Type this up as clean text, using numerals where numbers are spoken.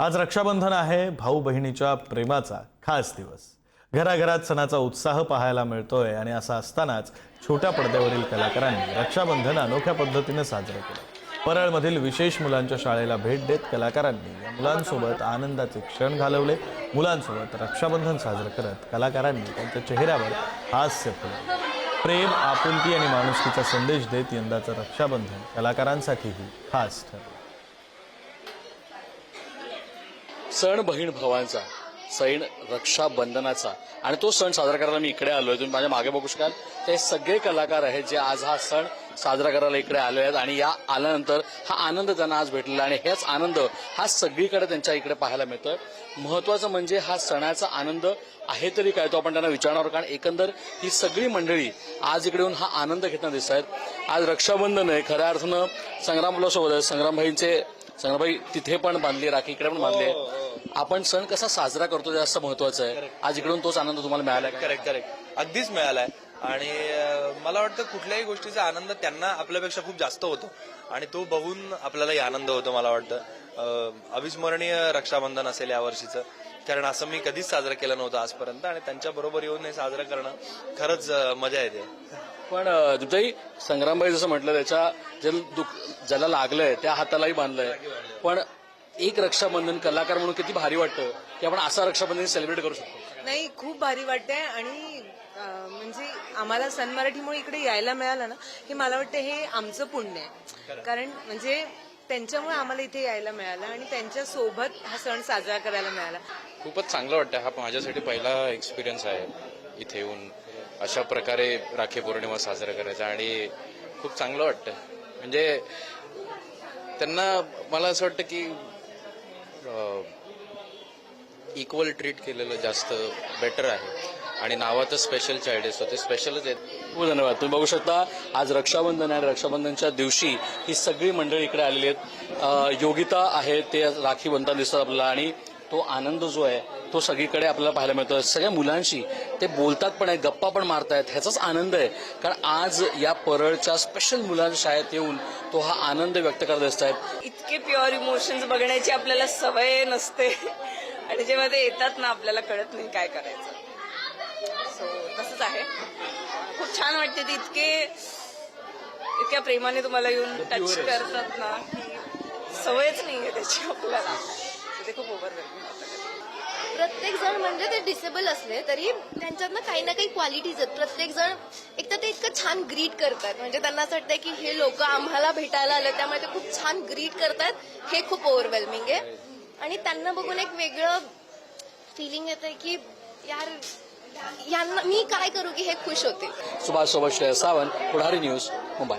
आज रक्षाबंधन आहे, भाऊ बहिणीच्या प्रेमाचा खास दिवस। घराघरात सणाचा उत्साह पाहायला मिळतोय आणि असं असतानाच छोट्या पडद्यावरील कलाकारांनी रक्षाबंधन अनोख्या पद्धतीने साजरे केले। परळमधील विशेष मुलांच्या शाळेला भेट देत कलाकारांनी या मुलांसोबत आनंदाचे क्षण घालवले। मुलांसोबत रक्षाबंधन साजरे करत कलाकारांनी त्यांच्या चेहऱ्यावर हास्य फुलवले। प्रेम, आपुलकी आणि माणुसकीचा संदेश देत यंदाचं रक्षाबंधन कलाकारांसाठीही खास ठरलं। सण बहीण भावांचा, सण रक्षाबंधनाचा आणि तो सण साजरा करायला मी इकडे आलोय। तुम्ही माझ्या मागे बघू शकाल ते सगळे कलाकार आहेत जे आज हा सण साजरा करायला इकडे आले आहेत आणि या आल्यानंतर हा आनंद त्यांना आज भेटलेला आणि हेच आनंद हा सगळीकडे त्यांच्या इकडे पाहायला मिळतोय। महत्वाचं म्हणजे हा सणाचा आनंद आहे तरी काय तो आपण त्यांना विचारणार, कारण एकंदर ही सगळी मंडळी आज इकडे येऊन हा आनंद घेताना दिसत आहेत। आज रक्षाबंधन आहे, खऱ्या अर्थानं संग्रामभाईसोबत आहे। संग्रामभाई तिथे पण बांधली, राखी इकडे पण बांधली आहे। आपण सण कसा साजरा करतो ते जास्त महत्वाचं आहे। आज इकडून तोच आनंद तुम्हाला मिळाला। करेक्ट अगदीच मिळालाय आणि मला वाटतं कुठल्याही गोष्टीचा आनंद त्यांना आपल्यापेक्षा खूप जास्त होतो आणि तो बघून आपल्यालाही आनंद होतो। मला वाटतं अविस्मरणीय रक्षाबंधन असेल या वर्षीचं, कारण असं मी कधीच साजरं केलं नव्हतं आजपर्यंत आणि त्यांच्या बरोबर येऊन हे साजरं करणं खरंच मजा येते। पण तुमच्याही संग्रामभाई जसं म्हटलं त्याच्या ज्याला लागलंय त्या हातालाही बांधलंय, पण एक रक्षाबंधन कलाकार म्हणून किती भारी वाटतं की आपण असा रक्षाबंधन सेलिब्रेट करू शकतो। नाही, खूप भारी वाटतंय आणि म्हणजे आम्हाला सन मराठीमुळे इकडे यायला मिळालं ना, हे मला वाटतं हे आमचं पुण्य आहे। कारण म्हणजे त्यांच्यामुळे आम्हाला इथे यायला मिळालं आणि त्यांच्या सोबत हा सण साजरा करायला मिळाला। खूपच चांगलं वाटतं। हा माझ्यासाठी पहिला एक्सपिरियन्स आहे इथे येऊन अशा प्रकारे राखी पौर्णिमा साजरा करायचा आणि खूप चांगलं वाटतं। म्हणजे त्यांना मला असं वाटतं की इक्वल ट्रीट केलेलं जास्त बेटर आहे आणि नावातच स्पेशल चाइल्ड आहे, ते स्पेशलच आहेत। खूप धन्यवाद। तुम्ही बघू शकता आज रक्षाबंधन आहे, रक्षाबंधनच्या दिवशी ही सगळी मंडळी इकडे आलेली आहेत। योगिता आहे, ते राखी बनताना दिसतात आपल्याला आणि तो आनंद जो आहे तो सगळीकडे आपल्याला पाहायला मिळतो। सगळ्या मुलांशी ते बोलतात पण आहेत, गप्पा पण मारतायत, ह्याचाच आनंद आहे। कारण आज या परळच्या स्पेशल मुलांच्या शाळेत येऊन तो हा आनंद व्यक्त करत असतात। इतके प्युअर इमोशन्स बघण्याची आपल्याला सवय नसते आणि जेव्हा ते येतात ना आपल्याला कळत नाही काय करायचं। सो तसंच आहे, खूप छान वाटते ते इतक्या प्रेमाने तुम्हाला येऊन टच करतात ना की सवयच नाहीये त्याची आपल्याला, ते खूप ओव्हरवेल्मिंग होतं। प्रत्येक जण म्हणजे ते डिसेबल असले तरी त्यांच्यातनं काही ना काही क्वालिटीज आहेत। प्रत्येक जण एक तर ते इतकं छान ग्रीट करतात, म्हणजे त्यांना असं वाटतं की हे लोक आम्हाला भेटायला आले त्यामुळे ते खूप छान ग्रीट करतात, हे खूप ओव्हरवेल्मिंग आहे। आणि त्यांना बघून एक वेगळं फिलिंग येतंय की यार यांना मी काय करू की हे खुश होते। सुभाष सोबत श्रेया सावंत, पुढारी न्यूज, मुंबई।